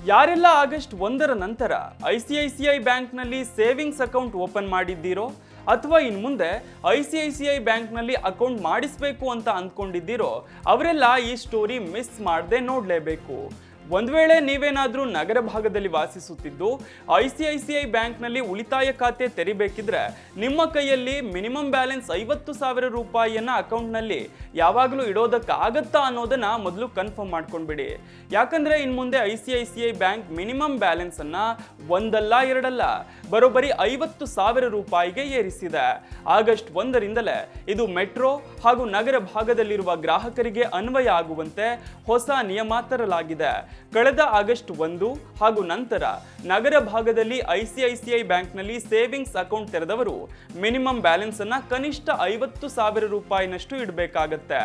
ಯಾರೆಲ್ಲ ಆಗಸ್ಟ್ 1ರ ನಂತರ ICICI ಬ್ಯಾಂಕ್ನಲ್ಲಿ ಸೇವಿಂಗ್ಸ್ ಅಕೌಂಟ್ ಓಪನ್ ಮಾಡಿದ್ದೀರೋ ಅಥವಾ ಇನ್ನು ಮುಂದೆ ICICI ಬ್ಯಾಂಕ್ನಲ್ಲಿ ಅಕೌಂಟ್ ಮಾಡಿಸಬೇಕು ಅಂತ ಅಂದ್ಕೊಂಡಿದ್ದೀರೋ ಅವರೆಲ್ಲ ಈ ಸ್ಟೋರಿ ಮಿಸ್ ಮಾಡದೆ ನೋಡಲೇಬೇಕು. ಒಂದು ವೇಳೆ ನೀವೇನಾದರೂ ನಗರ ಭಾಗದಲ್ಲಿ ವಾಸಿಸುತ್ತಿದ್ದು ICICI ಬ್ಯಾಂಕ್ನಲ್ಲಿ ಉಳಿತಾಯ ಖಾತೆ ತೆರಿಬೇಕಿದ್ರೆ ನಿಮ್ಮ ಕೈಯಲ್ಲಿ ಮಿನಿಮಮ್ ಬ್ಯಾಲೆನ್ಸ್ 50,000 ರೂಪಾಯಿಯನ್ನ ಅಕೌಂಟ್ನಲ್ಲಿ ಯಾವಾಗಲೂ ಇಡೋದಕ್ಕಾಗತ್ತಾ ಅನ್ನೋದನ್ನ ಮೊದಲು ಕನ್ಫರ್ಮ್ ಮಾಡ್ಕೊಂಡ್ಬಿಡಿ. ಯಾಕಂದ್ರೆ ಇನ್ನು ಮುಂದೆ ICICI ಬ್ಯಾಂಕ್ ಮಿನಿಮಮ್ ಬ್ಯಾಲೆನ್ಸ್ ಅನ್ನ ಒಂದಲ್ಲ ಎರಡಲ್ಲ ಬರೋಬ್ಬರಿ 50,000 ರೂಪಾಯಿಗೆ ಏರಿಸಿದೆ. ಆಗಸ್ಟ್ 1ರಿಂದಲೇ ಇದು ಮೆಟ್ರೋ ಹಾಗೂ ನಗರ ಭಾಗದಲ್ಲಿರುವ ಗ್ರಾಹಕರಿಗೆ ಅನ್ವಯ ಆಗುವಂತೆ ಹೊಸ ನಿಯಮ ತರಲಾಗಿದೆ. ಕಳೆದ ಆಗಸ್ಟ್ 1 ಹಾಗೂ ನಂತರ ನಗರ ಭಾಗದಲ್ಲಿ ICICI ಬ್ಯಾಂಕ್ನಲ್ಲಿ ಸೇವಿಂಗ್ಸ್ ಅಕೌಂಟ್ ತೆರೆದವರು ಮಿನಿಮಮ್ ಬ್ಯಾಲೆನ್ಸ್ ಅನ್ನ ಕನಿಷ್ಠ 50,000 ರೂಪಾಯಿನಷ್ಟು ಇಡಬೇಕಾಗತ್ತೆ.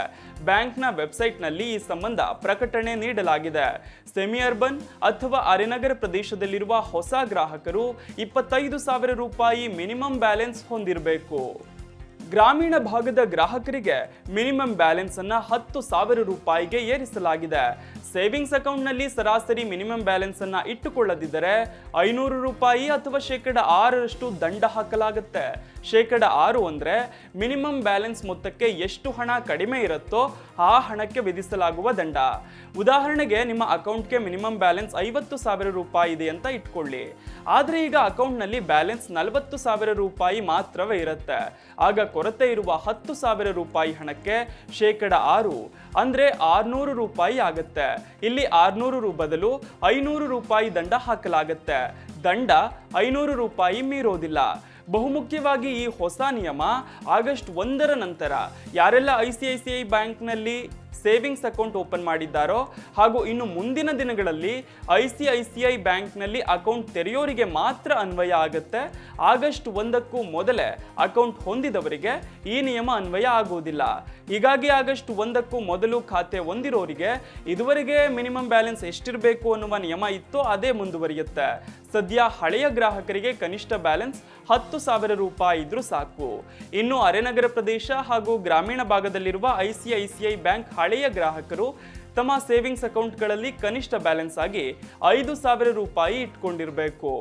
ಬ್ಯಾಂಕ್ನ ವೆಬ್ಸೈಟ್ನಲ್ಲಿ ಈ ಸಂಬಂಧ ಪ್ರಕಟಣೆ ನೀಡಲಾಗಿದೆ. ಸೆಮಿ ಅರ್ಬನ್ ಅಥವಾ ಅರೆನಗರ ಪ್ರದೇಶದಲ್ಲಿರುವ ಹೊಸ ಗ್ರಾಹಕರು 25,000 ರೂಪಾಯಿ ಮಿನಿಮಮ್ ಬ್ಯಾಲೆನ್ಸ್ ಹೊಂದಿರಬೇಕು. ಗ್ರಾಮೀಣ ಭಾಗದ ಗ್ರಾಹಕರಿಗೆ ಮಿನಿಮಮ್ ಬ್ಯಾಲೆನ್ಸ್ ಅನ್ನ 10,000 ರೂಪಾಯಿಗೆ ಏರಿಸಲಾಗಿದೆ. ಸೇವಿಂಗ್ಸ್ ಅಕೌಂಟ್ನಲ್ಲಿ ಸರಾಸರಿ ಮಿನಿಮಮ್ ಬ್ಯಾಲೆನ್ಸ್ ಅನ್ನ ಇಟ್ಟುಕೊಳ್ಳದಿದ್ದರೆ 500 ರೂಪಾಯಿ ಅಥವಾ 6% ದಂಡ ಹಾಕಲಾಗುತ್ತೆ. 6% ಅಂದ್ರೆ ಮಿನಿಮಮ್ ಬ್ಯಾಲೆನ್ಸ್ ಮೊತ್ತಕ್ಕೆ ಎಷ್ಟು ಹಣ ಕಡಿಮೆ ಇರುತ್ತೋ ಆ ಹಣಕ್ಕೆ ವಿಧಿಸಲಾಗುವ ದಂಡ. ಉದಾಹರಣೆಗೆ ನಿಮ್ಮ ಅಕೌಂಟ್ಗೆ ಮಿನಿಮಮ್ ಬ್ಯಾಲೆನ್ಸ್ 50,000 ರೂಪಾಯಿ ಇದೆ ಅಂತ ಇಟ್ಕೊಳ್ಳಿ. ಆದ್ರೆ ಈಗ ಅಕೌಂಟ್ನಲ್ಲಿ ಬ್ಯಾಲೆನ್ಸ್ 40,000 ರೂಪಾಯಿ ಮಾತ್ರವೇ ಇರುತ್ತೆ. ಆಗ ಕೊರತೆ ಇರುವ 10,000 ರೂಪಾಯಿ ಹಣಕ್ಕೆ 6% ಅಂದ್ರೆ 600 ರೂಪಾಯಿ ಆಗುತ್ತೆ. ಇಲ್ಲಿ 600 ಬದಲು 500 ರೂಪಾಯಿ ದಂಡ ಹಾಕಲಾಗುತ್ತೆ. ದಂಡ 500 ರೂಪಾಯಿ ಮೀರೋದಿಲ್ಲ. ಬಹುಮುಖ್ಯವಾಗಿ ಈ ಹೊಸ ನಿಯಮ ಆಗಸ್ಟ್ 1ರ ನಂತರ ಯಾರೆಲ್ಲ ICICI ಬ್ಯಾಂಕ್ನಲ್ಲಿ ಸೇವಿಂಗ್ಸ್ ಅಕೌಂಟ್ ಓಪನ್ ಮಾಡಿದ್ದಾರೋ ಹಾಗೂ ಇನ್ನು ಮುಂದಿನ ದಿನಗಳಲ್ಲಿ ICICI ಬ್ಯಾಂಕ್ನಲ್ಲಿ ಅಕೌಂಟ್ ತೆರೆಯೋರಿಗೆ ಮಾತ್ರ ಅನ್ವಯ ಆಗುತ್ತೆ. ಆಗಸ್ಟ್ 1ಕ್ಕೂ ಮೊದಲೇ ಅಕೌಂಟ್ ಹೊಂದಿದವರಿಗೆ ಈ ನಿಯಮ ಅನ್ವಯ ಆಗುವುದಿಲ್ಲ. ಹೀಗಾಗಿ ಆಗಸ್ಟ್ 1ಕ್ಕೂ ಮೊದಲು ಖಾತೆ ಹೊಂದಿರೋರಿಗೆ ಇದುವರೆಗೆ ಮಿನಿಮಮ್ ಬ್ಯಾಲೆನ್ಸ್ ಎಷ್ಟಿರಬೇಕು ಅನ್ನುವ ನಿಯಮ ಇತ್ತು, ಅದೇ ಮುಂದುವರಿಯುತ್ತೆ. ಸದ್ಯ ಹಳೆಯ ಗ್ರಾಹಕರಿಗೆ ಕನಿಷ್ಠ ಬ್ಯಾಲೆನ್ಸ್ 10,000 ರೂಪಾಯಿ ಇದ್ರೂ ಸಾಕು. ಇನ್ನು ಅರೆನಗರ ಪ್ರದೇಶ ಹಾಗೂ ಗ್ರಾಮೀಣ ಭಾಗದಲ್ಲಿರುವ ICICI ಬ್ಯಾಂಕ್ ಹಳೆಯ ಗ್ರಾಹಕರು ತಮ್ಮ ಸೇವಿಂಗ್ಸ್ ಅಕೌಂಟ್ಗಳಲ್ಲಿ ಕನಿಷ್ಠ ಬ್ಯಾಲೆನ್ಸ್ ಆಗಿ 5,000 ರೂಪಾಯಿ ಇಟ್ಕೊಂಡಿರಬೇಕು.